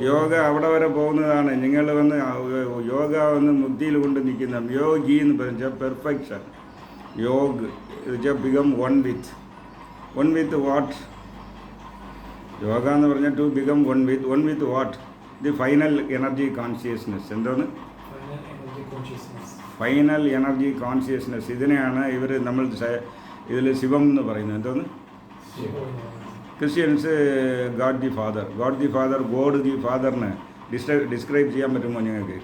യോഗ അവിടെ വരെ പോകുന്നതാണ്. നിങ്ങൾ വന്ന് യോഗ വന്ന് മുക്തിയിൽ കൊണ്ട് നിൽക്കുന്ന യോഗി എന്ന് പറഞ്ഞാൽ perfection. Yoga become one with what? Yoga എന്ന് പറഞ്ഞാൽ to become one with what? The final energy consciousness. എന്തോന്ന്? Final energy consciousness. ഇതിനെയാണ് നമ്മൾ ഇതിൽ ശിവം എന്ന് പറയുന്നത്. എന്തോന്ന്? Christians God the father. God the ഫാദറിനെ ഡിസ്ക്രൈബ് ചെയ്യാൻ പറ്റുമോ നിങ്ങൾക്ക്?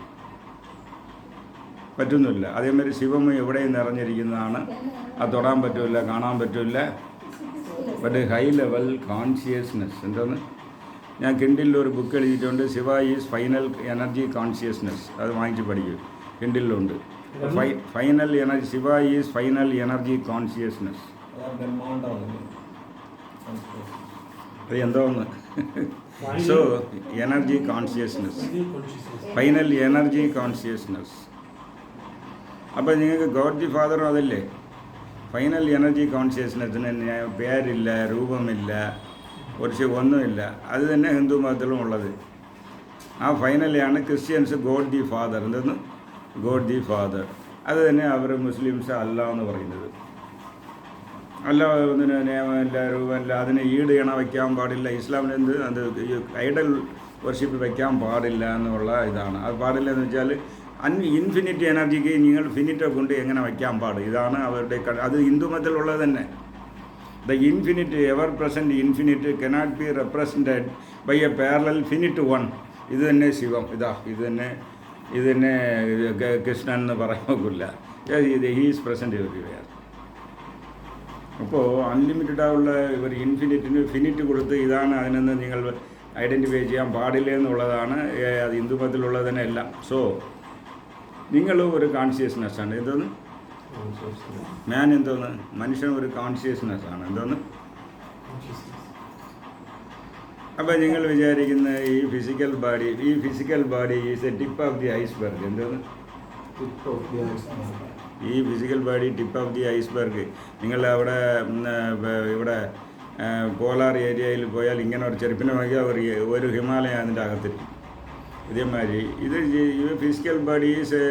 പറ്റുന്നില്ല. അതേമാതിരി ശിവം എവിടെയും നിറഞ്ഞിരിക്കുന്നതാണ്. അത് തൊടാൻ പറ്റില്ല, കാണാൻ പറ്റില്ല. But high level consciousness. എന്തോന്ന്? ഞാൻ കിൻഡിലിൽ ഒരു ബുക്ക് എഴുതിയിട്ടുണ്ട്, Shiva is final energy consciousness. അത് വാങ്ങിച്ച് പഠിക്കും, കിൻഡിലുണ്ട്. Final energy, Shiva is final energy consciousness. അത് എന്തോന്ന്? So energy consciousness, final energy consciousness. അപ്പോൾ നിങ്ങൾക്ക് ഗോഡ് ദി ഫാദറും അതല്ലേ? ഫൈനൽ എനർജി കോൺഷ്യസ്നെസ്സിന് പേരില്ല, രൂപമില്ല, കുറച്ച് ഒന്നുമില്ല. അത് തന്നെ ഹിന്ദു മതത്തിലും ഉള്ളത്. ആ ഫൈനലാണ് ക്രിസ്ത്യൻസ് ഗോഡ് ദി ഫാദർ. എന്തെന്ന്? God the father. അത് തന്നെ അവർ മുസ്ലിംസ് അല്ല എന്ന് പറയുന്നത്. അല്ല, ഒന്നിന് നിയമമില്ല, രൂപമില്ല, അതിന് ഈട് ഇണ വയ്ക്കാൻ പാടില്ല. ഇസ്ലാമിന് അത് ഐഡൽ വർഷിപ്പ് വയ്ക്കാൻ പാടില്ല എന്നുള്ള ഇതാണ്. അത് പാടില്ല എന്ന് വെച്ചാൽ ഇൻഫിനിറ്റ് എനർജിക്ക് നിങ്ങൾ ഫിനിറ്റോ കൊണ്ട് എങ്ങനെ വയ്ക്കാൻ പാട്? ഇതാണ് അവരുടെ. അത് ഹിന്ദു മതത്തിലുള്ളത് തന്നെ. The infinite, ever present infinite cannot be represented by a parallel finite one. ഇത് തന്നെ ശിവം. ഇത് തന്നെ കൃഷ്ണൻ എന്ന് പറയാൻ നോക്കില്ല. He's present everywhere. അപ്പോൾ അൺലിമിറ്റഡായുള്ള ഇവർ ഇൻഫിനിറ്റിന് ഫിനിറ്റ് കൊടുത്ത് ഇതാണ് അതിനെന്ന് നിങ്ങൾ ഐഡൻറ്റിഫൈ ചെയ്യാൻ പാടില്ല എന്നുള്ളതാണ്. അത് ഹിന്ദു മതത്തിലുള്ളത് തന്നെ എല്ലാം. സോ നിങ്ങൾ ഒരു കോൺഷ്യസ്നെസ്സാണ്. എന്തോന്ന്? ഞാൻ എന്തോന്ന്? മനുഷ്യൻ ഒരു കോൺഷ്യസ്നെസ്സാണ്. എന്തോന്ന്? അപ്പോൾ നിങ്ങൾ വിചാരിക്കുന്ന ഈ physical body is A tip of the iceberg. എന്തോന്ന്? ഈ physical body tip of the iceberg. നിങ്ങൾ അവിടെ ഇവിടെ പോളാർ ഏരിയയിൽ പോയാൽ ഇങ്ങനെ ഒരു ചെരുപ്പിനെ വാങ്ങിയാൽ ഒരു ഹിമാലയ അതിൻ്റെ അകത്തിരിക്കും. ഇതേമാതിരി ഇത് physical body is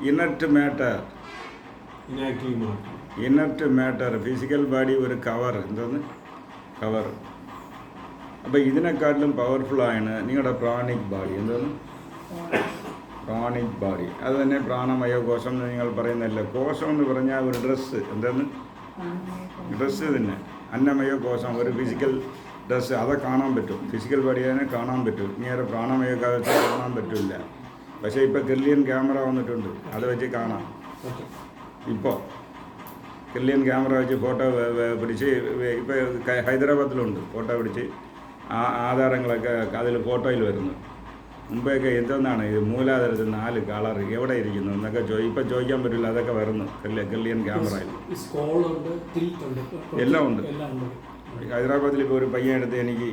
inert matter. Physical body ഒരു കവർ. എന്തോന്ന്? കവർ. അപ്പോൾ ഇതിനെക്കാട്ടിലും പവർഫുള്ളാണ് നിങ്ങളുടെ പ്രാണിക് ബോഡി. എന്തോന്ന്? Pranic body. അത് തന്നെ പ്രാണമയ കോശം എന്ന് നിങ്ങൾ പറയുന്നതല്ല. കോശം എന്ന് പറഞ്ഞാൽ ഒരു ഡ്രസ്സ്. എന്താണ്? ഡ്രസ്സ് തന്നെ. അന്നമയ കോശം ഒരു ഫിസിക്കൽ ഡ്രസ്സ്. അത് കാണാൻ പറ്റും. ഫിസിക്കൽ ബോഡിയെ കാണാൻ പറ്റും. ഇങ്ങനെ പ്രാണമയ കോശം കാണാൻ പറ്റില്ല. പക്ഷേ ഇപ്പോൾ കിർലിയൻ ക്യാമറ വന്നിട്ടുണ്ട്, അത് വെച്ച് കാണാം. ഇപ്പോൾ കിർലിയൻ ക്യാമറ വെച്ച് ഫോട്ടോ പിടിച്ച് ഇപ്പോൾ ഹൈദരാബാദിലുണ്ട്. ഫോട്ടോ പിടിച്ച് ആധാരങ്ങളൊക്കെ അതിൽ ഫോട്ടോയിൽ വരുന്നു. മുമ്പെയൊക്കെ എന്തെന്നാണ് ഇത് മൂലാധാരത്തിൽ 4 കളർ എവിടെ ഇരിക്കുന്നു എന്നൊക്കെ ഇപ്പം ചോദിക്കാൻ പറ്റില്ല. അതൊക്കെ വരുന്നു കിർലിയൻ ക്യാമറയിൽ. എല്ലാം ഉണ്ട്. ഹൈദരാബാദിൽ ഇപ്പോൾ ഒരു പയ്യൻ എടുത്ത് എനിക്ക്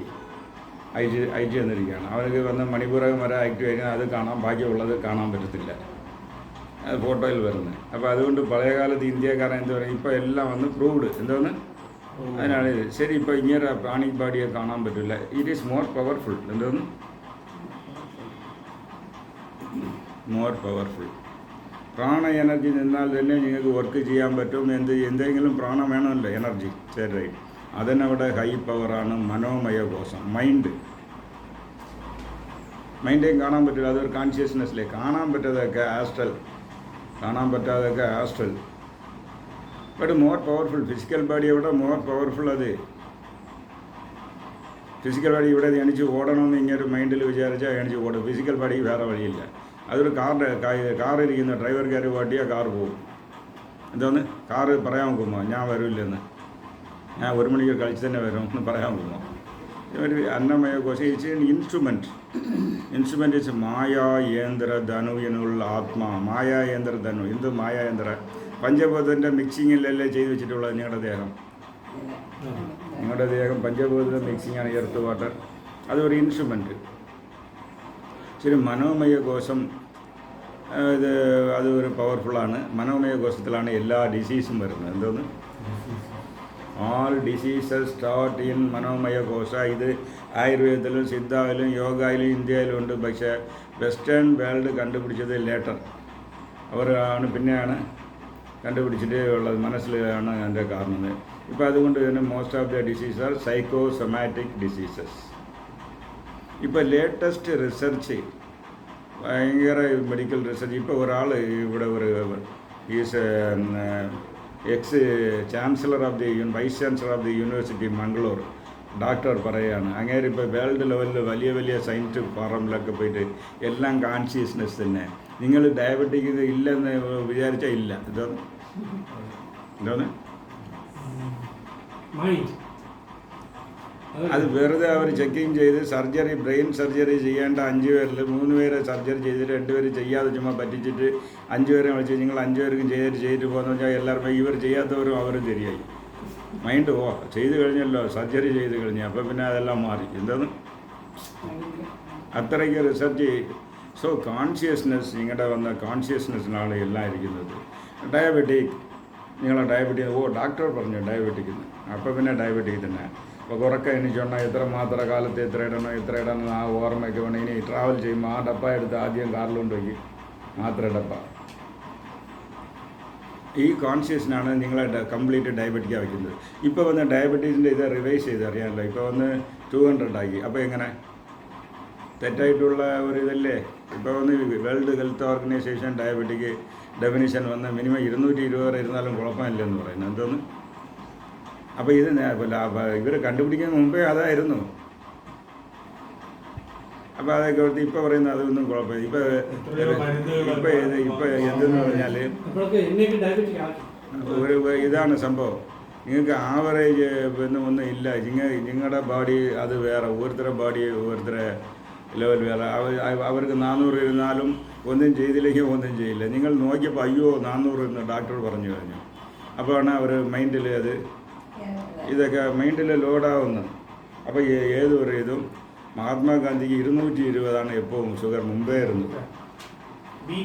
അയച്ചു തന്നിരിക്കുകയാണ്. അവർക്ക് വന്ന് മണിപ്പൂരകം വരെ ആക്റ്റീവ് ആയിരിക്കണം. അത് കാണാൻ ബാക്കിയുള്ളത് കാണാൻ പറ്റത്തില്ല. അത് ഫോട്ടോയിൽ വരുന്നത്. അപ്പോൾ അതുകൊണ്ട് പഴയകാലത്ത് ഇന്ത്യക്കാരൻ എന്താ പറയുക, ഇപ്പോൾ എല്ലാം വന്ന് പ്രൂവ്ഡ്. എന്തോന്ന്? അതിനാണ് ഇത്. ശരി, ഇപ്പോൾ ഇങ്ങനെ പ്രാണിക് ബോഡിയെ കാണാൻ പറ്റില്ല. It is more powerful. എന്തോന്ന്? More powerful. പ്രാണ എനർജി നിന്നാൽ തന്നെ നിങ്ങൾക്ക് വർക്ക് ചെയ്യാൻ പറ്റും. എന്തെങ്കിലും പ്രാണം വേണമല്ലോ, എനർജി. ശരി, അതിനവിടെ ഹൈ പവറാണ് മനോമയ കോശം. മൈൻഡേയും കാണാൻ പറ്റില്ല. അതൊരു കോൺഷ്യസ്നെസ്സിലെ കാണാൻ പറ്റാതൊക്കെ astral. But more powerful. Physical body എവിടെ മോർ പവർഫുൾ? അത് ഫിസിക്കൽ ബോഡി ഇവിടെ എണിച്ച് ഓടണമെന്ന് ഇങ്ങനെ മൈൻഡിൽ വിചാരിച്ചാൽ എണിച്ച് ഓടും. ഫിസിക്കൽ ബോഡി വേറെ വഴിയില്ല. അതൊരു കാറിരിക്കുന്ന ഡ്രൈവർ കയറി ഓട്ടിയാൽ കാർ പോകും. എന്തോന്ന്? കാറ് പറയാൻ നോക്കുമോ ഞാൻ വരില്ലെന്ന്? ഞാൻ 1 മണിക്ക് കളിച്ച് തന്നെ വരും എന്ന് പറയാൻ പോകുമോ? ഒരു അന്നമയ കോശം ഇറ്റ്സ് ഇൻസ്ട്രുമെൻറ്റ് ഇറ്റ്സ് മായായേന്ദ്ര ധനു എന്നുള്ള ആത്മാ. മായായേന്ദ്ര ധനു. എന്ത് മായായേന്ദ്ര? പഞ്ചഭൂതത്തിൻ്റെ മിക്സിങ്ങിലല്ലേ ചെയ്ത് വെച്ചിട്ടുള്ളത് നിങ്ങളുടെ ദേഹം പഞ്ചഭൂതത്തിൻ്റെ മിക്സിങ്ങാണ് എർത്ത് വാട്ടർ. അതൊരു ഇൻസ്ട്രുമെൻറ്റ്. ശരി, മനോമയ കോശം അത് ഒരു പവർഫുള്ളാണ്. മനോമയ കോശത്തിലാണ് എല്ലാ ഡിസീസും വരുന്നത്. എന്തോന്ന്? all diseases start in മനോമയ കോശ. ഇത് ആയുർവേദത്തിലും സിദ്ധാവിലും യോഗയിലും ഇന്ത്യയിലും ഉണ്ട്. പക്ഷേ വെസ്റ്റേൺ വേൾഡ് കണ്ടുപിടിച്ചത് ലേറ്റർ. അവരാണ് പിന്നെയാണ് കണ്ടുപിടിച്ചിട്ട് ഉള്ളത്. മനസ്സിലാണ് അതിൻ്റെ കാരണം. ഇപ്പോൾ അതുകൊണ്ട് തന്നെ most of the disease are psychosomatic diseases. ഇപ്പോൾ ലേറ്റസ്റ്റ് റിസർച്ച്, ഭയങ്കര മെഡിക്കൽ റിസർച്ച്. ഇപ്പോൾ ഒരാൾ ഇവിടെ ഒരു is ex chancellor of the vice chancellor of the university Mangalore doctor പറയുകയാണ്, അങ്ങേര് ഇപ്പോൾ വേൾഡ് ലെവലിൽ വലിയ വലിയ സയൻറ്റിഫിക് ഫോറമിലൊക്കെ പോയിട്ട് എല്ലാം കോൺഷ്യസ്നെസ് തന്നെ. നിങ്ങൾ ഡയബറ്റിക് ഇല്ലെന്ന് വിചാരിച്ചാൽ ഇല്ല. എന്തോന്ന് അത് വെറുതെ അവർ ചെക്കിങ് ചെയ്ത് സർജറി, ബ്രെയിൻ സർജറി ചെയ്യേണ്ട 5 പേരിൽ 3 പേരെ സർജറി ചെയ്തിട്ട് 2 പേര് ചെയ്യാതെ ചുമ്മാ പറ്റിച്ചിട്ട് 5 പേരെ വിളിച്ച് നിങ്ങൾ 5 പേർക്കും ചെയ്തിട്ട് പോകുന്ന വെച്ചാൽ എല്ലാവരും ഇവർ ചെയ്യാത്തവരും അവരും ശരിയായി. മൈൻഡ് ചെയ്ത് കഴിഞ്ഞല്ലോ, സർജറി ചെയ്ത് കഴിഞ്ഞു. അപ്പം പിന്നെ അതെല്ലാം മാറി. എന്താണ് അത്രയ്ക്ക് റിസർച്ച്. സോ കോൺഷ്യസ്നെസ്, നിങ്ങളുടെ വന്ന കോൺഷ്യസ്നെസ്സിനാണ് എല്ലാം ഇരിക്കുന്നത്. ഡയബറ്റിക്, നിങ്ങളെ ഡയബറ്റിക് ഡോക്ടർ പറഞ്ഞു ഡയബറ്റിക്, അപ്പോൾ പിന്നെ ഡയബറ്റിക് തന്നെ. അപ്പോൾ കുറക്കെ എണീച്ചോണം, എത്ര മാത്രം കാലത്ത് എത്ര ഇടണം ആ ഓർമ്മയ്ക്ക് വേണം. ഇനി ട്രാവൽ ചെയ്യുമ്പോൾ ആ ഡപ്പ എടുത്ത് ആദ്യം കാറിലുകൊണ്ട് വയ്ക്കും, മാത്രം ഡപ്പ. ഈ കോൺഷ്യസ്നാണ് നിങ്ങളെ കംപ്ലീറ്റ് ഡയബറ്റിക്കാണ് വയ്ക്കുന്നത്. ഇപ്പോൾ വന്ന് ഡയബറ്റീസിൻ്റെ ഇത് റിവൈസ് ചെയ്ത് അറിയാമല്ലോ. ഇപ്പോൾ വന്ന് 200 ആക്കി. അപ്പോൾ എങ്ങനെ തെറ്റായിട്ടുള്ള ഒരു ഇതല്ലേ? ഇപ്പോൾ വന്ന് world health organisation diabetic definition വന്ന് മിനിമം 220 വരെ ഇരുന്നാലും കുഴപ്പമില്ലെന്ന് പറയുന്നത്. എന്തോന്ന് അപ്പോൾ ഇത് ഇവർ കണ്ടുപിടിക്കുന്നതിന് മുമ്പേ അതായിരുന്നു. അപ്പോൾ അതൊക്കെ ഇപ്പോൾ പറയുന്നത് അതൊന്നും കുഴപ്പമില്ല. ഇപ്പോൾ എന്തെന്ന് പറഞ്ഞാൽ ഒരു ഇതാണ് സംഭവം. നിങ്ങൾക്ക് ആവറേജ് ഒന്നും ഇല്ല. നിങ്ങളുടെ ബോഡി അത് വേറെ, ഓരോരുത്തരുടെ ബോഡി ഓരോരുത്തരുടെ ലെവൽ വേറെ. അവർക്ക് 400 ഇരുന്നാലും ഒന്നും ചെയ്തില്ലെങ്കിൽ ഒന്നും ചെയ്യില്ല. നിങ്ങൾ നോക്കിയപ്പോൾ അയ്യോ 400 എന്ന് ഡോക്ടർ പറഞ്ഞു കഴിഞ്ഞു. അപ്പോഴാണ് അവർ മൈൻഡിൽ ഇതൊക്കെ മൈൻഡിൽ ലോഡാവുന്നത്. അപ്പോൾ ഏതൊരു ഇതും മഹാത്മാഗാന്ധിക്ക് 220 എപ്പോഴും ഷുഗർ മുമ്പേ ഇരുന്നത്. ബി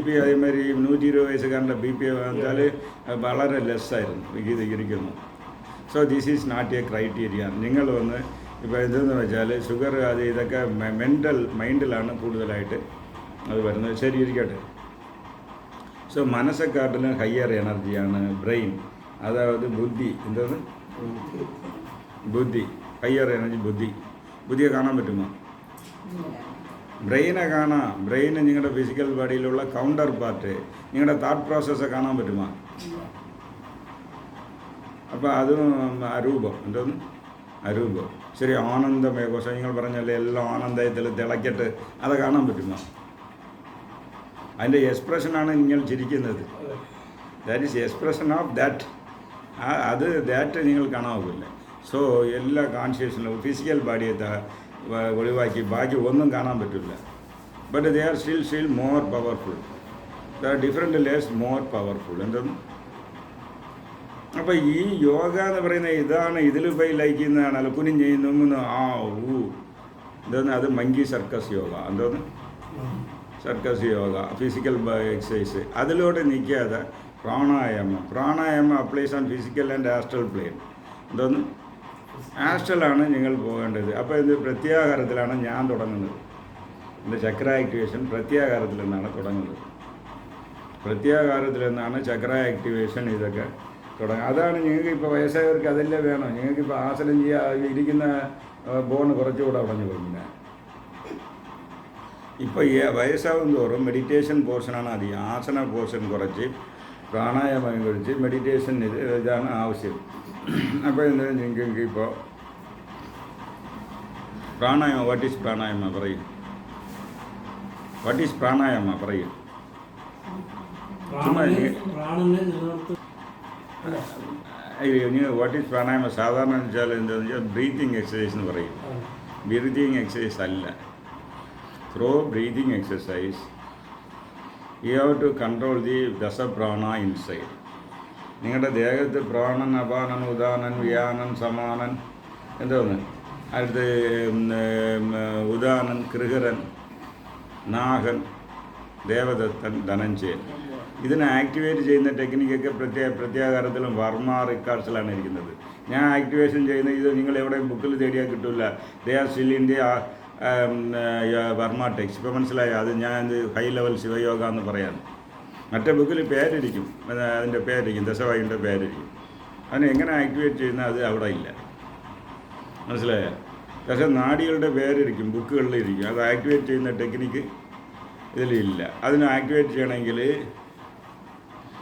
പി അതേമാതിരി 120 വയസ്സുകാരൻ്റെ ബി പി വെച്ചാൽ വളരെ ലെസ്സായിരുന്നു ഇരിക്കുന്നു. So this is not a criteria. നിങ്ങൾ വന്ന് ഇപ്പോൾ എന്തെന്ന് വെച്ചാൽ ഷുഗർ അത് ഇതൊക്കെ മൈൻഡിലാണ് കൂടുതലായിട്ട് അത് വരുന്നത്. ശരി, ഇരിക്കട്ടെ. സോ മനസ്സെക്കാട്ടിലും ഹയർ എനർജിയാണ് ബ്രെയിൻ, അതായത് ബുദ്ധി. എന്താണ് ബുദ്ധി? ഹയർ എനർജി ബുദ്ധിയെ കാണാൻ പറ്റുമോ? ബ്രെയിനെ കാണാം. ബ്രെയിന് നിങ്ങളുടെ ഫിസിക്കൽ ബോഡിയിലുള്ള കൗണ്ടർ പാർട്ട്, നിങ്ങളുടെ തോട്ട് പ്രോസസ്സെ കാണാൻ പറ്റുമോ? അപ്പോൾ അതും അരൂപം. എന്തോന്ന് അരൂപം? ശരി, ആനന്ദമേഘോഷം നിങ്ങൾ പറഞ്ഞല്ലേ എല്ലാം ആനന്ദത്തിൽ തിളക്കിയിട്ട് അത് കാണാൻ പറ്റുമോ? അതിൻ്റെ എക്സ്പ്രഷനാണ് നിങ്ങൾ ചിരിക്കുന്നത്. That is expression of that. That നിങ്ങൾ കാണാവില്ല. സോ എല്ലാ കോൺഷ്യസിലും ഫിസിക്കൽ ബോഡിയെ ഒഴിവാക്കി ബാക്കി ഒന്നും കാണാൻ പറ്റില്ല. But they are still more powerful. The different layers more powerful. എന്തെന്ന് അപ്പോൾ ഈ യോഗ എന്ന് പറയുന്നത് ഇതാണ്. ഇതിൽ പോയി ലയിക്കുന്നതാണല്ലോ കുനിഞ്ഞ് നുമ്മുന്നു എന്തോന്ന് അത് മങ്കി സർക്കസ് യോഗ. എന്തോന്ന് സർക്കസ് യോഗ, ഫിസിക്കൽ എക്സസൈസ്. അതിലൂടെ നിൽക്കാതെ pranayama applies on physical and astral plane. എന്തോന്ന് ആസ്ട്രലാണ് നിങ്ങൾ പോകേണ്ടത്. അപ്പോൾ ഇത് പ്രത്യാഹാരത്തിലാണ് ഞാൻ തുടങ്ങുന്നത്. എൻ്റെ ചക്ര ആക്ടിവേഷൻ പ്രത്യാഹാരത്തിൽ നിന്നാണ് തുടങ്ങുന്നത്. പ്രത്യാഹാരത്തിൽ നിന്നാണ് ചക്ര ആക്ടിവേഷൻ ഇതൊക്കെ തുടങ്ങുക. അതാണ് നിങ്ങൾക്ക് ഇപ്പോൾ വയസ്സായവർക്ക് അതല്ലേ വേണം. നിങ്ങൾക്കിപ്പോൾ ആസനം ചെയ്യുക, ഇരിക്കുന്ന ബോൺ കുറച്ചുകൂടെ ഉടഞ്ഞു പോകുന്നില്ല. ഇപ്പോൾ വയസ്സാവും തോറും മെഡിറ്റേഷൻ പോർഷനാണ് അധികം. ആസന പോർഷൻ കുറച്ച്, പ്രാണായാമം കഴിച്ച് മെഡിറ്റേഷൻ ഇതാണ് ആവശ്യം. അപ്പോൾ എന്താ നിങ്ങൾക്ക് ഇപ്പോൾ പ്രാണായാമം, വാട്ട് ഈസ് പ്രാണായാമ പറയും? വാട്ട് ഈസ് പ്രാണായാമ പറയും? വാട്ട് ഈസ് പ്രാണായാമ സാധാരണ വെച്ചാൽ എന്താണെന്ന് വെച്ചാൽ ബ്രീത്തിങ് എക്സസൈസ് എന്ന് പറയും. ബ്രീത്തിങ് എക്സസൈസ് അല്ല. Through breathing exercise you have to control the ദശപ്രാണ ഇൻസൈഡ്. നിങ്ങളുടെ ദേഹത്ത് പ്രാണൻ, അപാനൻ, ഉദാനൻ, വ്യാനൻ, സമാനൻ, എന്തോന്ന് അടുത്ത് ഉദാനൻ, കൃഹരൻ, നാഹൻ, ദേവദത്തൻ ധനഞ്ജയൻ. ഇതിനെ ആക്ടിവേറ്റ് ചെയ്യുന്ന ടെക്നിക്കൊക്കെ പ്രത്യേക വർമ്മ റിക്കാർഡ്സിലാണ് ഇരിക്കുന്നത്. ഞാൻ ആക്ടിവേഷൻ ചെയ്യുന്ന ഇത് നിങ്ങൾ എവിടെയും ബുക്കിൽ തേടിയാൽ കിട്ടില്ല. ദേ are still in the Varma text. ഇപ്പോൾ മനസ്സിലായോ? അത് ഞാൻ ഹൈ ലെവൽ ശിവയോഗ എന്ന് പറയാൻ. മറ്റേ ബുക്കിൽ പേരിരിക്കും, അതിൻ്റെ പേരിരിക്കും, ദശവായുവിൻ്റെ പേരിരിക്കും. അതിനെ എങ്ങനെ ആക്ടിവേറ്റ് ചെയ്യുന്ന അത് അവിടെ ഇല്ല, മനസ്സിലായോ? പക്ഷേ നാഡികളുടെ പേരിരിക്കും, ബുക്കുകളിലിരിക്കും. അത് ആക്ടിവേറ്റ് ചെയ്യുന്ന ടെക്നിക്ക് ഇതിലില്ല. അതിനെ ആക്ടിവേറ്റ് ചെയ്യണമെങ്കിൽ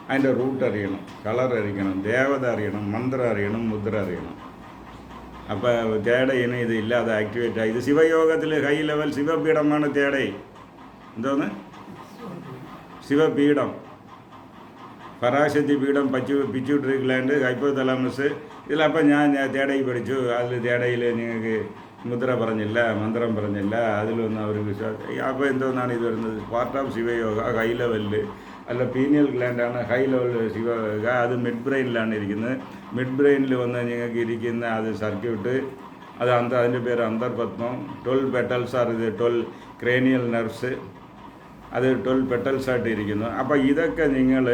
അതിൻ്റെ റൂട്ട് അറിയണം, കളർ അറിയണം, ദേവത അറിയണം, മന്ത്രം അറിയണം, മുദ്ര അറിയണം. അപ്പോൾ തേടയിന് ഇതില്ല, അത് ആക്ടിവേറ്റ് ആയി. ഇത് ശിവയോഗത്തിൽ ഹൈ ലെവൽ ശിവപീഠമാണ് തേടൈ. എന്തോന്ന്? ശിവപീഠം, പരാശക്തി പീഠം, പിറ്റ്യൂട്ടറി ഗ്ലാൻഡ്, ഹൈപ്പോതലാമസ്. ഇതിലപ്പം ഞാൻ തേടൈ പഠിച്ചു. അതിൽ തേടയിൽ നിങ്ങൾക്ക് മുദ്ര പറഞ്ഞില്ല, മന്ത്രം പറഞ്ഞില്ല, അതിലൊന്നും അവർ വിശ്വാസം. അപ്പോൾ എന്തോന്നാണ് ഇത് വരുന്നത്? പാർട്ട് ഓഫ് ശിവയോഗ ഹൈ ലെവലിൽ. അല്ല, പീനിയൽ ഗ്ലാൻഡാണ് ഹൈ ലെവൽ ശിവയോഗ. അത് മിഡ് ബ്രെയിനിലാണ് ഇരിക്കുന്നത്. മിഡ് ബ്രെയിനിൽ വന്ന് നിങ്ങൾക്ക് ഇരിക്കുന്ന അത് സർക്യൂട്ട്, അത് അതിൻ്റെ പേര് അന്തർപത്മം. 12 പെറ്റൽസ് ആർ ഇത്, 12 ക്രേനിയൽ നെർവ്സ്. അത് 12 പെറ്റൽസ് ആയിട്ട് ഇരിക്കുന്നു. അപ്പോൾ ഇതൊക്കെ നിങ്ങൾ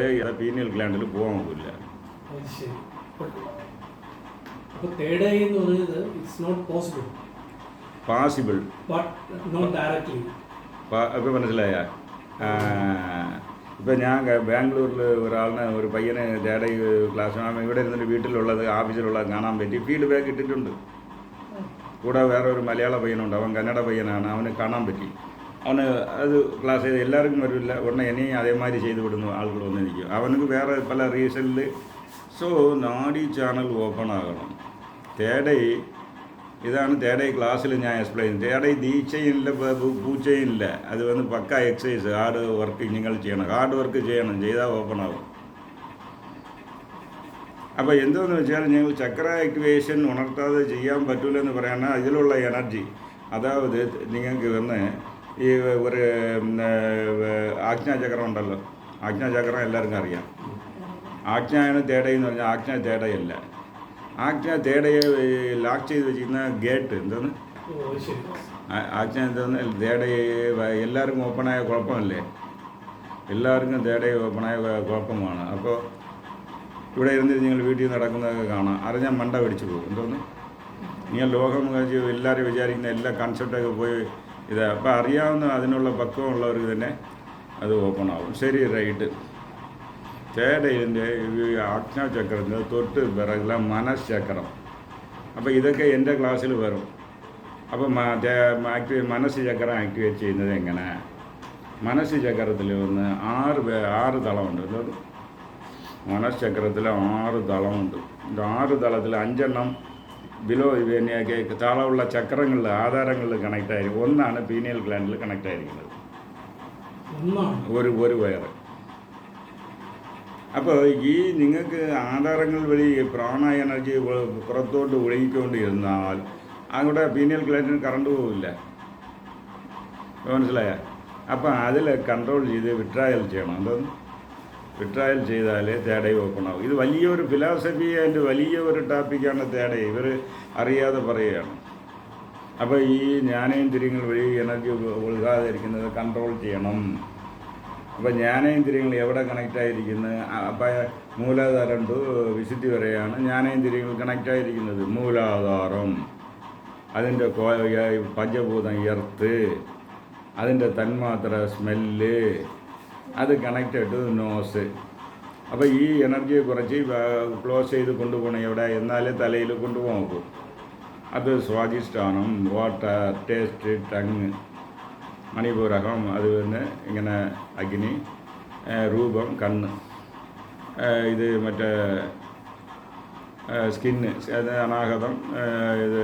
പീനിയൽ ഗ്ലാൻഡിൽ പോകാൻ പോകില്ല. പോസിബിൾ അപ്പോൾ മനസ്സിലായ? ഇപ്പോൾ ഞാൻ ബാംഗ്ലൂരിൽ ഒരു പയ്യനെ തേടൈ ക്ലാസ് ഇവിടെ ഇരുന്നിട്ട് വീട്ടിലുള്ളത് ഓഫീസിലുള്ളത് കാണാൻ പറ്റി. ഫീഡ്ബാക്ക് ഇട്ടിട്ടുണ്ട്. കൂടെ വേറെ ഒരു മലയാള പയ്യനുണ്ട്, അവൻ കന്നഡ പയ്യനാണ്. അവന് കാണാൻ പറ്റി. അവന് അത് ക്ലാസ് ചെയ്ത് എല്ലാവർക്കും വരില്ല. ഉടനെ ഇനിയും അതേമാതിരി ചെയ്ത് വിടുന്നു ആളുകൾ വന്നിരിക്കും. അവനക്ക് വേറെ പല റീസണിൽ. സോ നാഡി ചാനൽ ഓപ്പൺ ആകണം. തേടൈ ഇതാണ് തേടൈ ക്ലാസ്സിൽ ഞാൻ എക്സ്പ്ലെയിൻ. തേടൈ ദീക്ഷയില്ല, പൂച്ചയില്ല. അത് വന്ന് പക്ക എക്സസൈസ്, ഹാർഡ് വർക്ക് നിങ്ങൾ ചെയ്യണം. ഹാർഡ് വർക്ക് ചെയ്യണം, ചെയ്താൽ ഓപ്പൺ ആകും. അപ്പോൾ എന്തോന്ന് വെച്ചാൽ നിങ്ങൾ ചക്ര ആക്ടിവേഷൻ ഉണർത്താതെ ചെയ്യാൻ പറ്റില്ലെന്ന് പറയാനാണ് ഇതിലുള്ള എനർജി. അതായത് നിങ്ങൾക്ക് വന്ന് ഈ ഒരു ആജ്ഞാചക്രം ഉണ്ടല്ലോ, ആജ്ഞാചക്രം എല്ലാവർക്കും അറിയാം. ആജ്ഞായാണ് തേടൈ എന്ന് പറഞ്ഞാൽ ആജ്ഞ തേടയല്ല. ആജ്ഞ തേടയെ ലാക്ക് ചെയ്ത് വെച്ചിരിക്കുന്ന ഗേറ്റ്. എന്തോന്ന് ആജ്ഞ എന്തോന്ന്? തേടയെ എല്ലാവർക്കും ഓപ്പണായ കുഴപ്പമല്ലേ? എല്ലാവർക്കും തേടയെ ഓപ്പണായ കുഴപ്പമാണ്. അപ്പോൾ ഇവിടെ ഇരുന്നിട്ട് നിങ്ങൾ വീട്ടിൽ നടക്കുന്നതൊക്കെ കാണാം. അറിഞ്ഞാൽ മണ്ട പിടിച്ചു പോകും. എന്തോന്ന് നിങ്ങൾ ലോകം എല്ലാവരും വിചാരിക്കുന്ന എല്ലാ കൺസെപ്റ്റൊക്കെ പോയി ഇത്. അപ്പോൾ അറിയാവുന്ന അതിനുള്ള പക്വമുള്ളവർക്ക് തന്നെ അത് ഓപ്പൺ ആവും. ശരി, റൈറ്റ്. തേടയിൻ്റെ ആജ്ഞാചക്രത്തിൻ്റെ തൊട്ട് പിറകിലെ മനഃചക്രം. അപ്പോൾ ഇതൊക്കെ എൻ്റെ ക്ലാസ്സിൽ വരും. അപ്പോൾ മനസ്സ് ചക്രം ആക്ടിവേറ്റ് ചെയ്യുന്നത് എങ്ങനെ? മനസ്സ് ചക്രത്തിൽ ഒന്ന് 6 തളമുണ്ട്. എന്തോ മനഃചക്രത്തിൽ 6 തളമുണ്ട്. 6 തളത്തിൽ 5 എണ്ണം ബിലോ താളമുള്ള ചക്രങ്ങളിൽ ആധാരങ്ങളിൽ കണക്റ്റ് ആയിരിക്കും. ഒന്നാണ് പീനിയൽ ഗ്ലാൻഡിൽ കണക്റ്റ് ആയിരിക്കുന്നത്, ഒരു വയറ്. അപ്പോൾ ഈ നിങ്ങൾക്ക് ആധാരങ്ങൾ വഴി പ്രാണ എനർജി പുറത്തോട്ട് ഒഴുകിക്കൊണ്ടിരുന്നാൽ അങ്ങോട്ട് പീനിയൽ ഗ്ലാൻഡിന് കറണ്ട് പോവില്ല. മനസ്സിലായ? അപ്പോൾ അതിൽ കൺട്രോൾ ചെയ്ത് വിട്രായൽ ചെയ്യണം. എന്തോന്ന്? വിട്രായൽ ചെയ്താൽ തേടൈ ഓപ്പൺ ആവും. ഇത് വലിയൊരു ഫിലോസഫി ആൻഡ് വലിയ ഒരു ടോപ്പിക്കാണ് തേടൈ. ഇവർ അറിയാതെ പറയുകയാണ്. അപ്പോൾ ഈ ജ്ഞാനേന്ദ്രിയങ്ങൾ വഴി എനർജി ഒഴുകാതിരിക്കുന്നത് കൺട്രോൾ ചെയ്യണം. അപ്പോൾ ജ്ഞാനേന്ദ്രിയങ്ങൾ എവിടെ കണക്റ്റ് ആയിരിക്കുന്നത്? അപ്പോൾ മൂലാധാരം ടു വിശുദ്ധി വരെയാണ് ജ്ഞാനേന്ദ്രിയങ്ങൾ കണക്റ്റ് ആയിരിക്കുന്നത്. മൂലാധാരം, അതിൻ്റെ പഞ്ചഭൂതം എർത്ത്, അതിൻ്റെ തന്മാത്ര സ്മെല്ല്, അത് കണക്റ്റഡ് ടു നോസ്. അപ്പോൾ ഈ എനർജിയെ കുറച്ച് ക്ലോസ് ചെയ്ത് കൊണ്ടുപോകണം എവിടെ? എന്നാലേ തലയിൽ കൊണ്ടുപോകാൻ നോക്കും. അത് സ്വാദിഷ്ഠാനം, വാട്ടർ, ടേസ്റ്റ്, ടങ്, മണിപൂരകം, അത് പിന്നെ ഇങ്ങനെ അഗ്നി, രൂപം, കണ്ണ്, ഇത് മറ്റേ സ്കിന്ന്, അത് അനാഹതം, ഇത്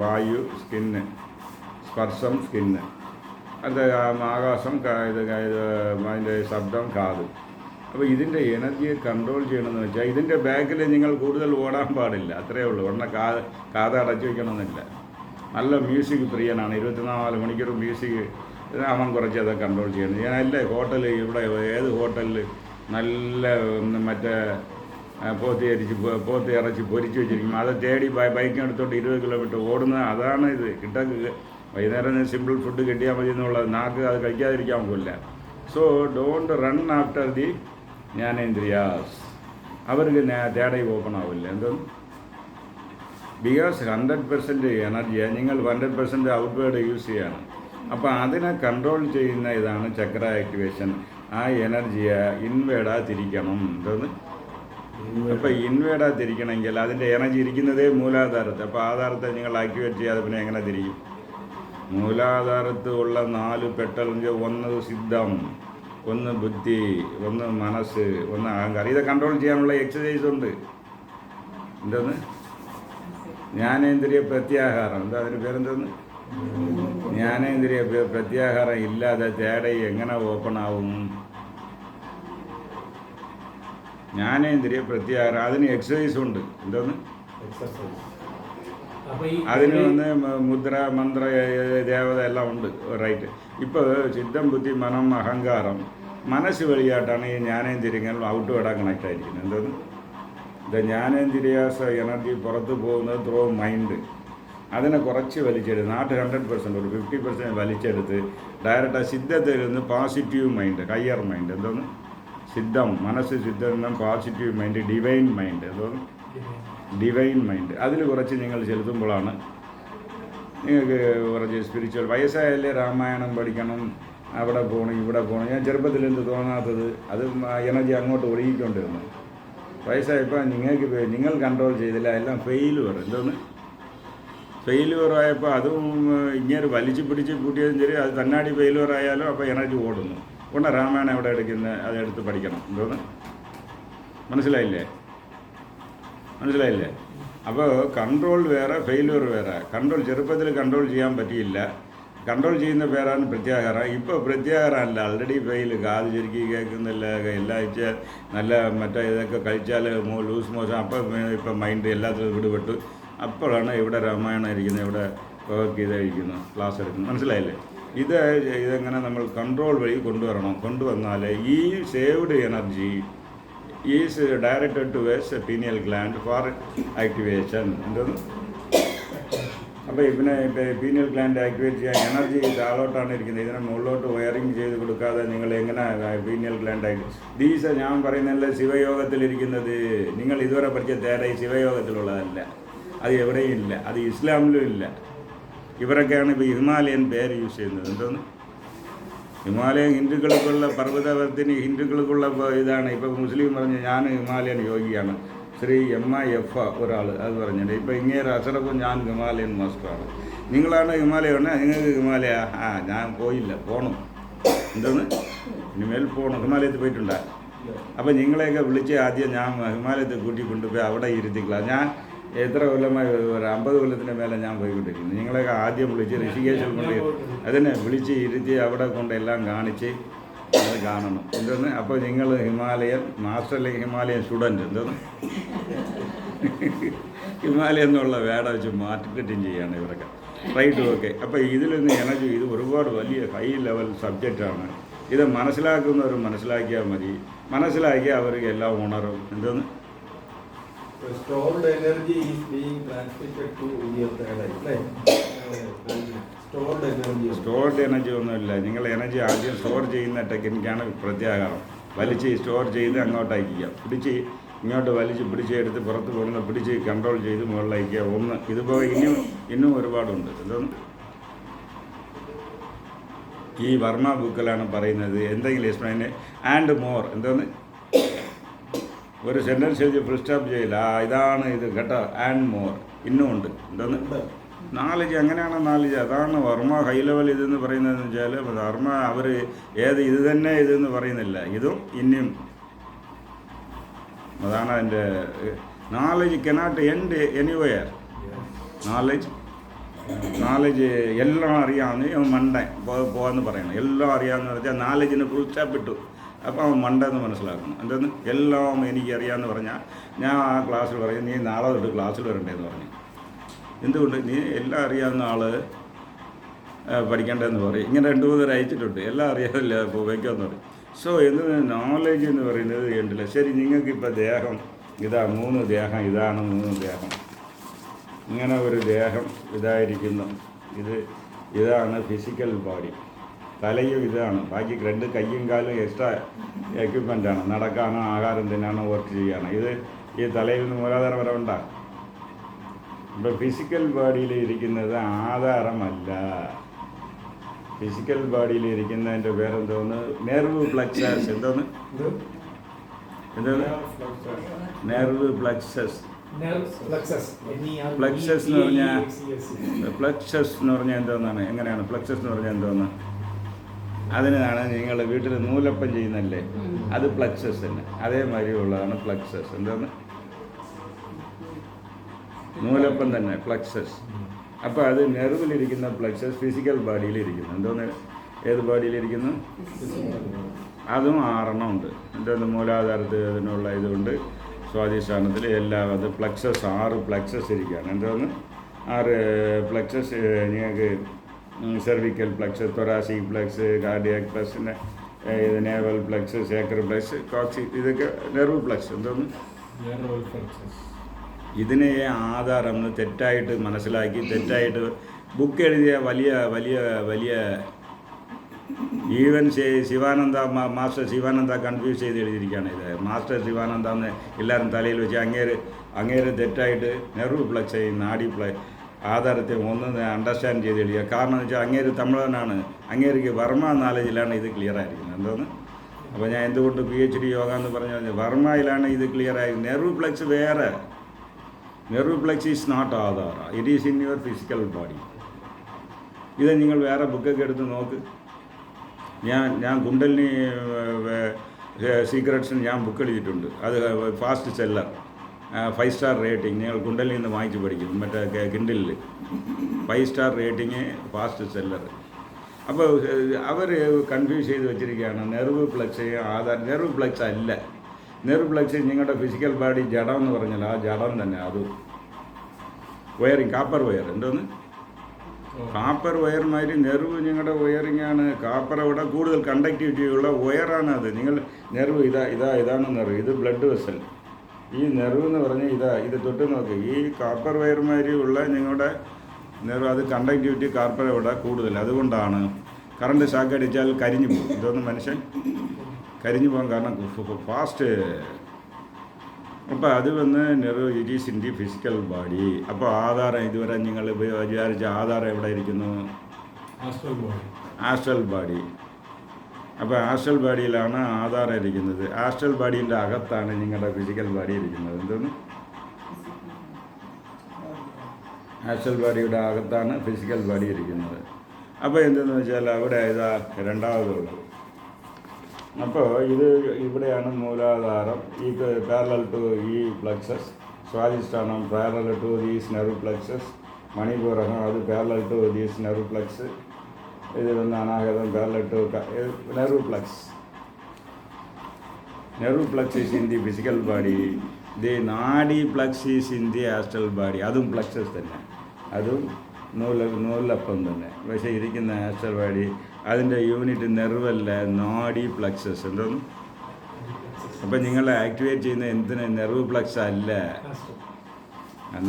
വായു സ്കിന്ന്, സ്പർശം സ്കിന്ന്, അത് ആകാശം, ഇത് അതിൻ്റെ ശബ്ദം കാത്. അപ്പോൾ ഇതിൻ്റെ എനർജിയെ കൺട്രോൾ ചെയ്യണമെന്ന് വെച്ചാൽ ഇതിൻ്റെ ബാക്കിൽ നിങ്ങൾ കൂടുതൽ ഓടാൻ പാടില്ല, അത്രയേ ഉള്ളൂ. ഉടനെ കാത് അടച്ചു വയ്ക്കണമെന്നില്ല. നല്ല മ്യൂസിക് പ്രിയനാണ്, 24 മണിക്കൂർ മ്യൂസിക്. അവൻ കുറച്ച് അത് കൺട്രോൾ ചെയ്യണം. ഞാനല്ലേ ഹോട്ടൽ, ഇവിടെ ഏത് ഹോട്ടലിൽ നല്ല മറ്റേ പോത്ത് ഇറച്ചി പൊരിച്ച് വെച്ചിരിക്കും, അത് തേടി ബൈക്കിനെടുത്തോട്ട് 20 കിലോമീറ്റർ ഓടുന്നത്. അതാണ് ഇത് വൈകുന്നേരം സിമ്പിൾ ഫുഡ് കിട്ടിയാൽ മതി എന്നുള്ളത് നാക്ക് അത് കഴിക്കാതിരിക്കാൻ പോകില്ല. So don't run after the ജ്ഞാനേന്ദ്രിയാസ്. അവർക്ക് തേടൈ ഓപ്പൺ ആവില്ല. എന്തോന്ന്? ബിക്കോസ് 100% എനർജിയാണ്, നിങ്ങൾ 100% ഔട്ട്വേർഡ് യൂസ് ചെയ്യാണ്. അപ്പോൾ അതിനെ കൺട്രോൾ ചെയ്യുന്ന ഇതാണ് ചക്ര ആക്ടിവേഷൻ. ആ എനർജിയെ ഇൻവേർഡാ തിരിക്കണം. എന്തോന്ന്? അപ്പോൾ ഇൻവേർഡാ തിരിക്കണമെങ്കിൽ അതിൻ്റെ എനർജി ഇരിക്കുന്നതേ മൂലാധാരത്ത്. അപ്പോൾ ആധാരത്തെ നിങ്ങൾ ആക്ടിവേറ്റ് ചെയ്യാതെ പിന്നെ എങ്ങനെ തിരിക്കും? മൂലാധാരത്ത് ഉള്ള 4 പെട്ടലിൻ്റെ ഒന്ന് സിദ്ധം, ഒന്ന് ബുദ്ധി, ഒന്ന് മനസ്സ്, ഒന്ന് അഹങ്കാരം. ഇത് കൺട്രോൾ ചെയ്യാനുള്ള എക്സസൈസ് ഉണ്ട്. എന്തോന്ന്? ജ്ഞാനേന്ദ്രിയ പ്രത്യാഹാരം. എന്താ അതിന് പേരെന്തോന്ന്? ജ്ഞാനേന്ദ്രിയ പ്രത്യാഹാരം ഇല്ലാതെ തേടൈ എങ്ങനെ ഓപ്പൺ ആവും? ജ്ഞാനേന്ദ്രിയ പ്രത്യാഹാരം അതിന് എക്സസൈസ് ഉണ്ട്. എന്തോന്ന്? അതിന് മുദ്ര, മന്ത്ര, ദേവത എല്ലാം ഉണ്ട്. റൈറ്റ്. ഇപ്പോൾ ചിത്തം, ബുദ്ധി, മനം, അഹങ്കാരം, മനസ്സ് വഴിയായിട്ടാണ് ഈ ജ്ഞാനേന്ദ്രിയങ്ങൾ ഔട്ട്വേർഡാ കണക്ട് ആയിരിക്കുന്നത്. എന്തോന്ന്? ദ ജ്ഞാനേന്ദ്രിയാസ് എനർജി പുറത്ത് പോകുന്നത് ത്രൂ മൈൻഡ്. അതിനെ കുറച്ച് വലിച്ചെടുത്ത്, നാട്ട് 100%, ഒരു 50% വലിച്ചെടുത്ത് ഡയറക്റ്റ് ആ സിദ്ധത്തിൽ നിന്ന് പോസിറ്റീവ് മൈൻഡ്, ഹയർ മൈൻഡ്. എന്തോന്ന്? സിദ്ധം, മനസ്സ് സിദ്ധം നിന്നും പോസിറ്റീവ് മൈൻഡ്, ഡിവൈൻ മൈൻഡ്. എന്തോന്ന്? Divine mind. അതിൽ കുറച്ച് നിങ്ങൾ ചെലുത്തുമ്പോഴാണ് നിങ്ങൾക്ക് കുറച്ച് സ്പിരിച്വൽ. വയസ്സായാലേ രാമായണം പഠിക്കണം, അവിടെ പോകണം, ഇവിടെ പോകണം. ഞാൻ ചെറുപ്പത്തിൽ എന്ത് തോന്നാത്തത്? അത് എനർജി അങ്ങോട്ട് ഒഴുകിക്കൊണ്ടിരുന്നു. വയസ്സായപ്പോൾ നിങ്ങൾ കൺട്രോൾ ചെയ്തില്ല, എല്ലാം ഫെയിലുവർ. എന്തോന്ന്? ഫെയിലുവറായപ്പോൾ അതും ഇങ്ങനെ വലിച്ചു പിടിച്ച് കൂട്ടിയതും ശരി, അത് തന്നാടി ഫെയിലുവറായാലും അപ്പോൾ എനർജി ഓടുന്നു. കൊണ്ട് രാമായണം എവിടെ എടുക്കുന്നത്? അതെടുത്ത് പഠിക്കണം. എന്തോന്ന്? മനസ്സിലായില്ലേ? അപ്പോൾ കൺട്രോൾ വേറെ, ഫെയിലുവർ വേറെ. കൺട്രോൾ ചെറുപ്പത്തിൽ കൺട്രോൾ ചെയ്യാൻ പറ്റിയില്ല. കൺട്രോൾ ചെയ്യുന്ന പേരാണ് പ്രത്യാഹാരം. ഇപ്പോൾ പ്രത്യാഹാരമല്ല, ആൾറെഡി ഫെയിൽ. കാത് ശരിക്കും കേൾക്കുന്നില്ല, എല്ലാം വെച്ചാൽ നല്ല മറ്റേ ഇതൊക്കെ കഴിച്ചാൽ ലൂസ് മോശം. അപ്പം ഇപ്പം മൈൻഡ് എല്ലാത്തിലും വിടുപെട്ടു. അപ്പോഴാണ് ഇവിടെ രാമായണം ഇരിക്കുന്നത്, ഇവിടെ ഗീത ഇരിക്കുന്നു, ക്ലാസ് എടുക്കുന്നു. മനസ്സിലായില്ലേ? ഇതെങ്ങനെ നമ്മൾ കൺട്രോൾ വഴി കൊണ്ടുവന്നാൽ ഈ saved energy is directed towards pineal gland for activation. എന്തോന്ന്? അപ്പോൾ ഇതിനെ പീനിയൽ ഗ്ലാൻഡ് ആക്ടിവേറ്റ് ചെയ്യാൻ എനർജി താഴോട്ടാണ് ഇരിക്കുന്നത്. ഇതിനെ മുകളിലോട്ട് വയറിങ് ചെയ്ത് കൊടുക്കാതെ നിങ്ങൾ എങ്ങനെ പീനിയൽ ഗ്ലാൻഡ് ദീസ് ഞാൻ പറയുന്നതല്ല ശിവയോഗത്തിലിരിക്കുന്നത്. നിങ്ങൾ ഇതുവരെ പഠിച്ച തേടൈ ശിവയോഗത്തിലുള്ളതല്ല, അത് എവിടെയും ഇല്ല, അത് ഇസ്ലാമിലും ഇല്ല. ഇവരൊക്കെയാണ് ഇപ്പോൾ ഹിമാലയൻ പേര് യൂസ് ചെയ്യുന്നത്. എന്തോന്ന്? ഹിമാലയൻ ഹിന്ദുക്കൾക്കുള്ള പർവ്വതവർത്തിന് ഹിന്ദുക്കൾക്കുള്ള ഇതാണ്. ഇപ്പോൾ മുസ്ലിം പറഞ്ഞ് ഞാൻ ഹിമാലയൻ യോഗിയാണ്, ശ്രീ MIF ഒരാൾ അത് പറഞ്ഞിട്ട്. ഇപ്പോൾ ഇങ്ങേറെ അസറക്കും ഞാൻ ഹിമാലയൻ മാസ്റ്ററാണ്. നിങ്ങളാണ് ഹിമാലയമാണ്, നിങ്ങൾക്ക് ഹിമാലയ. ഞാൻ പോയില്ല, പോകണം. എന്തോന്ന്? ഇനിമേൽ പോകണം. ഹിമാലയത്തിൽ പോയിട്ടുണ്ടാ? അപ്പോൾ നിങ്ങളെയൊക്കെ വിളിച്ച് ആദ്യം ഞാൻ ഹിമാലയത്തിൽ കൂട്ടിക്കൊണ്ടുപോയി അവിടെ ഇരുത്തിക്കളാം. ഞാൻ എത്ര കൊല്ലമായി, ഒരു 50 കൊല്ലത്തിന് മേലെ ഞാൻ പോയിക്കൊണ്ടിരിക്കുന്നു. നിങ്ങളെയൊക്കെ ആദ്യം വിളിച്ച് ഋഷികേശിൽ കൊണ്ട് അതിനെ വിളിച്ച് ഇരുത്തി അവിടെ കൊണ്ടെല്ലാം കാണിച്ച് അത് കാണണം. എന്തോന്ന്? അപ്പോൾ നിങ്ങൾ ഹിമാലയൻ മാസ്റ്റർ അല്ലെങ്കിൽ ഹിമാലയൻ സ്റ്റുഡൻറ്റ്. എന്തോന്ന്? ഹിമാലയം എന്നുള്ള വേട വെച്ച് മാർക്കറ്റിങ് ചെയ്യാണ് ഇവരൊക്കെ. Right, okay. അപ്പോൾ ഇതിൽ നിന്ന് എനർജി, ഇത് ഒരുപാട് വലിയ ഹൈ ലെവൽ സബ്ജക്റ്റാണ്. ഇത് മനസ്സിലാക്കുന്നവർ മനസ്സിലാക്കിയാൽ മതി. മനസ്സിലാക്കിയാൽ അവർക്ക് എല്ലാം ഉണരും. എന്തോന്ന്? Stored energy is being transmitted to your brain. Stored energy ഒന്നുമില്ല. നിങ്ങൾ എനർജി ആദ്യം സ്റ്റോർ ചെയ്യുന്ന ടെക്നിക്കാണ് പ്രത്യാഹാരം. വലിച്ച് സ്റ്റോർ ചെയ്ത് അങ്ങോട്ട് അയക്കുക, പിടിച്ച് ഇങ്ങോട്ട് വലിച്ച് പിടിച്ചെടുത്ത് പുറത്ത് പോകുന്ന പിടിച്ച് കൺട്രോൾ ചെയ്ത് മുകളിലയക്കുക. ഒന്ന് ഇതുപോലെ ഇന്നും ഒരുപാടുണ്ട്. എന്തോന്ന്? ഈ വർമ്മ ബുക്കിലാണ് പറയുന്നത്. എന്തെങ്കിലും എക്സ്പ്ലെയിൻ ആൻഡ് മോർ. എന്തോന്ന്? ഒരു സെൻറ്റൻസ് എഴുതി ഫുൾ സ്റ്റോപ്പ് ചെയ്യില്ല. ഇതാണ് ഇത് കേട്ടോ, ആൻഡ് മോർ. ഇന്നും ഉണ്ട്. എന്തോന്ന്? നാലേജ്. എങ്ങനെയാണ് നാലേജ്? അതാണ് വർമ്മ ഹൈ ലെവൽ ഇതെന്ന് പറയുന്നതെന്ന് വെച്ചാൽ വർമ്മ അവർ ഇത് തന്നെ ഇതെന്ന് പറയുന്നില്ല, ഇതും ഇനിയും. അതാണ് അതിൻ്റെ നാലേജ് കനോട്ട് എൻഡ് എനിവെയർ. നാലേജ് എല്ലാം അറിയാമെന്ന് മണ്ടൻ പോകാമെന്ന് പറയണം. എല്ലാം അറിയാമെന്ന് പറഞ്ഞാൽ നാലേജിന് ഫുൾ സ്റ്റോപ്പ് ഇട്ടു. അപ്പോൾ അവൻ മണ്ടെന്ന് മനസ്സിലാക്കണം. എന്തെന്ന്? എല്ലാം എനിക്കറിയാമെന്ന് പറഞ്ഞാൽ ഞാൻ ആ ക്ലാസ്സിൽ പറയും, നീ നാളെ തൊട്ട് ക്ലാസ്സിൽ വരണ്ടേന്ന് പറഞ്ഞു. എന്തുകൊണ്ട്? നീ എല്ലാം അറിയാവുന്ന ആൾ പഠിക്കേണ്ടതെന്ന് പറയും. ഇങ്ങനെ 2-3 അയച്ചിട്ടുണ്ട്. എല്ലാം അറിയാമില്ല, ഇപ്പോൾ വയ്ക്കാമെന്ന് പറയും. സോ നോളേജ് എന്ന് പറയുന്നത് ഉണ്ടല്ലോ. ശരി, നിങ്ങൾക്കിപ്പോൾ ദേഹം ഇതാ 3 ദേഹം, ഇതാണ് 3 ദേഹം. ഇങ്ങനെ ഒരു ദേഹം ഇതായിരിക്കുന്നു. ഇത് ഇതാണ് ഫിസിക്കൽ ബോഡി. തലയും ഇതാണ്, ബാക്കി 2 കയ്യും കാലും എക്സ്ട്രാ എക്യുപ്മെൻ്റാണ്, നടക്കാനോ ആഹാരം തിന്നാനോ വർക്ക് ചെയ്യാനോ. ഇത് ഈ തലയിൽ നിന്ന് മൂലാധാരം വരെ ഉണ്ടാകും. ഇപ്പോൾ ഫിസിക്കൽ ബോഡിയിൽ ഇരിക്കുന്നത് ആധാരമല്ല. ഫിസിക്കൽ ബോഡിയിൽ ഇരിക്കുന്നതിൻ്റെ പേരെന്തോന്ന്? Nerve plexus. എന്തോന്ന്? Nerve plexus. പ്ലക്സസ് എന്ന് പറഞ്ഞാൽ എന്തോന്നാണ്? എങ്ങനെയാണ് പ്ലക്സസ് എന്ന് പറഞ്ഞാൽ എന്തോന്ന്? അതിനാണ് നിങ്ങൾ വീട്ടിൽ നൂലപ്പം ചെയ്യുന്നല്ലേ, അത് പ്ലക്സസ് തന്നെ. അതേമാതിരി ഉള്ളതാണ് പ്ലക്സസ്. എന്തോന്ന്? നൂലപ്പം തന്നെ പ്ലക്സസ്. അപ്പോൾ അത് നെർവിലിരിക്കുന്ന പ്ലക്സസ് ഫിസിക്കൽ ബോഡിയിലിരിക്കുന്നു. എന്തോന്ന്? ഏത് ബോഡിയിലിരിക്കുന്നു? അതും 6 ഉണ്ട്. എന്തോന്ന്? മൂലാധാരത്തിൽ അതിനുള്ള ഇതുകൊണ്ട് സ്വാധിഷ്ഠാനത്തിൽ എല്ലാം അത് പ്ലക്സസ് 6 പ്ലക്സസ് ഇരിക്കുകയാണ്. എന്തോന്ന്? 6 പ്ലക്സസ് നിങ്ങൾക്ക് സെർവിക്കൽ പ്ലക്സ്, തൊറാസിക് പ്ലക്സ്, കാർഡിയാക് പ്ലക്സ്, ഇത് നേവൽ പ്ലക്സ്, സേക്രൽ പ്ലക്സ്, കോക്സി, ഇതൊക്കെ നെർവ് പ്ലക്സ്. എന്തോന്ന്? ഇതിനെ ആധാരം എന്ന് തെറ്റായിട്ട് മനസ്സിലാക്കി തെറ്റായിട്ട് ബുക്ക് എഴുതിയ വലിയ വലിയ വലിയ even Sivananda master Sivananda confuse ചെയ്ത് എഴുതിയിരിക്കുകയാണ്. ഇത് മാസ്റ്റർ ശിവാനന്ദ എന്ന് എല്ലാവരും തലയിൽ വെച്ച് അങ്ങേര് തെറ്റായിട്ട് നെർവ് പ്ലക്സ്, നാഡി ആധാരത്തെ ഒന്ന് അണ്ടർസ്റ്റാൻഡ് ചെയ്ത് എഴുതിയ. കാരണം എന്ന് വെച്ചാൽ അങ്ങേര് തമിഴനാണ്, അങ്ങേർക്ക് വർമ്മ നോളജിലാണ് ഇത് ക്ലിയർ ആയിരിക്കുന്നത്. എന്തോന്ന്? അപ്പോൾ ഞാൻ എന്തുകൊണ്ട് PhD യോഗ എന്ന് പറഞ്ഞാൽ വർമ്മയിലാണ് ഇത് ക്ലിയർ ആയിരിക്കുന്നത്. നെർവ് പ്ലക്സ് വേറെ. നെർവ് പ്ലക്സ് ഈസ് നോട്ട് ആധാര, it is in your physical body. ഇത് നിങ്ങൾ വേറെ ബുക്കൊക്കെ എടുത്ത് നോക്ക്. ഞാൻ കുണ്ടലിനി സീക്രട്സിന് ഞാൻ ബുക്ക് എഴുതിയിട്ടുണ്ട്. അത് ഫാസ്റ്റ് സെല്ലർ, 5 സ്റ്റാർ റേറ്റിംഗ്. നിങ്ങൾ കുണ്ടലിൽ നിന്ന് വാങ്ങിച്ച് പഠിക്കും, മറ്റേ കിൻഡിലിൽ 5 സ്റ്റാർ റേറ്റിംഗ്, ഫാസ്റ്റ് സെല്ലർ. അപ്പോൾ അവർ കൺഫ്യൂസ് ചെയ്ത് വെച്ചിരിക്കുകയാണ് നെർവ് പ്ലക്സ് ആധാർ. നെർവ് പ്ലക്സ് അല്ല. നെർവ് പ്ലക്സ് നിങ്ങളുടെ ഫിസിക്കൽ ബോഡി ജഡം എന്ന് പറഞ്ഞാൽ ആ ജഡം തന്നെ. അത് വയറിങ്, കാപ്പർ വയർ. എന്തോന്ന്? കാപ്പർ വയർമാതിരി നെർവ് നിങ്ങളുടെ വയറിംഗ് ആണ്. കാപ്പർ അവിടെ കൂടുതൽ കണ്ടക്ടിവിറ്റി ഉള്ള വയറാണ് അത്. നിങ്ങൾ നെർവ് ഇതാണ് നെർവ്, ഇത് ബ്ലഡ് വെസൽ. ഈ നെർവ് എന്ന് പറഞ്ഞാൽ ഇത് തൊട്ട് നോക്ക്. ഈ കാപ്പർ വയർമാതിരി ഉള്ള നിങ്ങളുടെ നെർവ്, അത് കണ്ടക്ടിവിറ്റി കാപ്പർ അവിടെ കൂടുതൽ. അതുകൊണ്ടാണ് കറണ്ട് ഷാക്ക് അടിച്ചാൽ കരിഞ്ഞു പോകും. ഇതൊന്നും മനുഷ്യൻ കരിഞ്ഞു പോകാൻ കാരണം ഫാസ്റ്റ്. അപ്പോൾ അത് വന്ന് nerve it is in the physical body. അപ്പോൾ ആധാരം ഇതുവരെ നിങ്ങൾ വിചാരിച്ച ആധാരം എവിടെ ഇരിക്കുന്നു? Astral body. അപ്പോൾ ആസ്ട്രൽ ബോഡിയിലാണ് ആധാരം ഇരിക്കുന്നത്. ആസ്ട്രൽ ബോഡീൻ്റെ അകത്താണ് നിങ്ങളുടെ ഫിസിക്കൽ ബോഡി ഇരിക്കുന്നത്. എന്തോന്ന്? ആസ്ട്രൽ ബോഡിയുടെ അകത്താണ് ഫിസിക്കൽ ബോഡി ഇരിക്കുന്നത്. അപ്പോൾ എന്തെന്ന് വെച്ചാൽ അവിടെ ഇതാ രണ്ടാമതുള്ളത്. അപ്പോൾ ഇത് ഇവിടെയാണ് മൂലാധാരം. ഈ പാരലൽ ടു ഈ പ്ലക്സസ്, സ്വാധിഷ്ഠാനം parallel to these nerve plexus, മണിപൂരകം അത് parallel to these nerve plex, ഇത് വന്ന് അനാഗതം parallel to nerve plex. Nerve plex is in the physical body. The nadi plex is in the astral body. അതും plexus തന്നെ, അതും നൂലപ്പം തന്നെ. പക്ഷേ ഇരിക്കുന്ന ആസ്ട്രൽ ബോഡി അതിൻ്റെ യൂണിറ്റ് നെർവല്ല, നാഡി പ്ലക്സസ്. എന്തോന്നും? അപ്പം നിങ്ങളെ ആക്ടിവേറ്റ് ചെയ്യുന്ന എന്തിന്? നെർവ് പ്ലക്സ് അല്ല,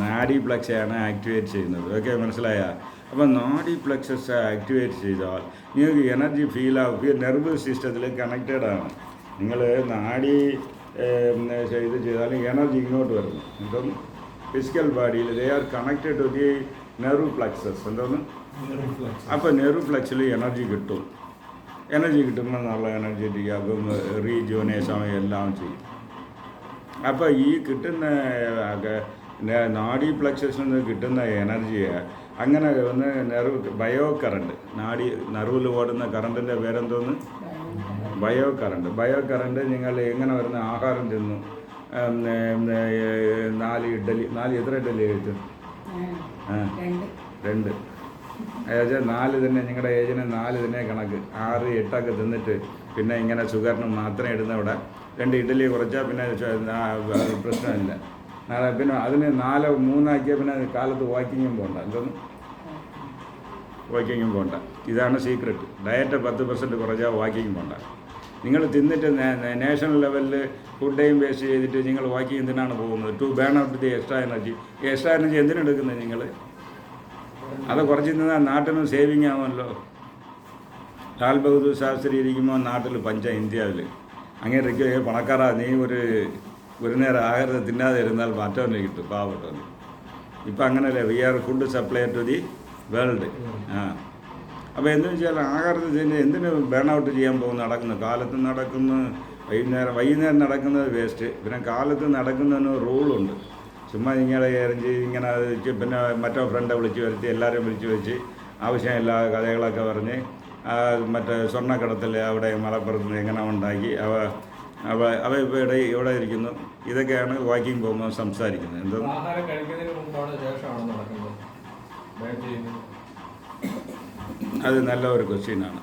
നാഡി പ്ലക്സയാണ് ആക്ടിവേറ്റ് ചെയ്യുന്നത്. ഓക്കെ, മനസ്സിലായ? അപ്പം നാഡി പ്ലക്സസ് ആക്ടിവേറ്റ് ചെയ്താൽ നിങ്ങൾക്ക് എനർജി ഫീൽ ആവും. നെർവ് സിസ്റ്റത്തിൽ കണക്റ്റഡ് ആണ്. നിങ്ങൾ നാഡി ഇത് ചെയ്താൽ എനർജി ഇങ്ങോട്ട് വരുന്നു. എന്തോന്നും? ഫിസിക്കൽ ബോഡിയിൽ they are connected to the nerve plexus. എന്തോന്നും? അപ്പോൾ നെർവ് പ്ലക്സിൽ എനർജി കിട്ടും. എനർജി കിട്ടുമ്പോൾ നല്ല എനർജറ്റിക് ആകും, റീജുവനേഷൻ എല്ലാം ചെയ്യും. അപ്പോൾ ഈ കിട്ടുന്ന നാഡി പ്ലക്സസിൽ നിന്ന് കിട്ടുന്ന എനർജിയെ അങ്ങനെ ഒന്ന് ബയോ കറണ്ട്, നെർവിൽ ഓടുന്ന കറണ്ടിൻ്റെ പേരെന്തോന്ന്? Bio current. നിങ്ങൾ എങ്ങനെ വരുന്ന ആഹാരം തിന്നു? 4 ഇഡ്ഡലി, എത്ര ഇഡ്ഡലി കഴിച്ചു? 2. അതായത് 4 തന്നെ. നിങ്ങളുടെ ഏജിന് 4 തന്നെ കണക്ക്. 6, 8 തിന്നിട്ട് പിന്നെ ഇങ്ങനെ ഷുഗറിന് മാത്രം ഇടുന്ന ഇവിടെ 2 ഇഡ്ഡലി കുറച്ചാൽ പിന്നെ പ്രശ്നമില്ല. പിന്നെ അതിന് 4, 3 പിന്നെ കാലത്ത് വാക്കിങ്ങും പോകണ്ട. എന്തോന്നും? വാക്കിങ്ങും പോകണ്ട. ഇതാണ് സീക്രട്ട്. ഡയറ്റ് 10% കുറച്ചാൽ വാക്കിങ് പോകണ്ട. നിങ്ങൾ തിന്നിട്ട് നാഷണൽ ലെവലിൽ ഫുഡേയും വേസ്റ്റ് ചെയ്തിട്ട് നിങ്ങൾ വാക്കിങ് എന്തിനാണ് പോകുന്നത്? To burn out the extra energy. ഈ എക്സ്ട്രാ എനർജി എന്തിനെടുക്കുന്നത്? നിങ്ങൾ അത് കുറച്ച് നിന്നാൽ നാട്ടിന് സേവിങ് ആവുമല്ലോ. ലാൽ ബഹദൂർ ശാസ്ത്രി ഇരിക്കുമ്പോൾ നാട്ടിൽ ഇന്ത്യയിൽ അങ്ങേക്ക് പണക്കാരാ, നീ ഒരു നേരം ആഹാരം തിന്നാതെ ഇരുന്നാൽ മറ്റവന് കിട്ടും, പാവപ്പെട്ടവന്. ഇപ്പം അങ്ങനെയല്ലേ, we are food supply to the world. അപ്പോൾ എന്തെന്ന് വെച്ചാൽ ആഹാരത്തിന് എന്തിന് ബേൺ ഔട്ട് ചെയ്യാൻ നടക്കുന്നു? കാലത്ത് നടക്കുന്നു, വൈകുന്നേരം നടക്കുന്നത് വേസ്റ്റ്. പിന്നെ കാലത്ത് നടക്കുന്നതിന് റൂളുണ്ട്. ചുമ്മാ ഇങ്ങനെ പിന്നെ മറ്റോ ഫ്രണ്ടെ വിളിച്ച് വരുത്തി, എല്ലാവരും വിളിച്ച് വെച്ച് ആവശ്യമില്ല കഥകളൊക്കെ പറഞ്ഞ് മറ്റേ സ്വർണ്ണക്കടത്തിൽ അവിടെ മലപ്പുറത്ത് എങ്ങനെ ഉണ്ടാക്കി അവ ഇവിടെ ഇരിക്കുന്നു. ഇതൊക്കെയാണ് വാക്കിംഗ് പോകുമ്പോൾ സംസാരിക്കുന്നത്. എന്തോ ആഹാരം കഴിക്കുന്നതിന് മുമ്പാണ് ശേഷമാണ് നടക്കുന്നത്? അത് നല്ല ഒരു ക്വസ്റ്റ്യനാണ്.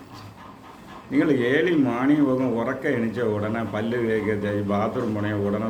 നിങ്ങൾ ഏളി മാണി പോകും ഉറക്കം എണിച്ച ഉടനെ പല്ല് കേൾക്കുക, ബാത്റൂം പോണേ ഉടനെ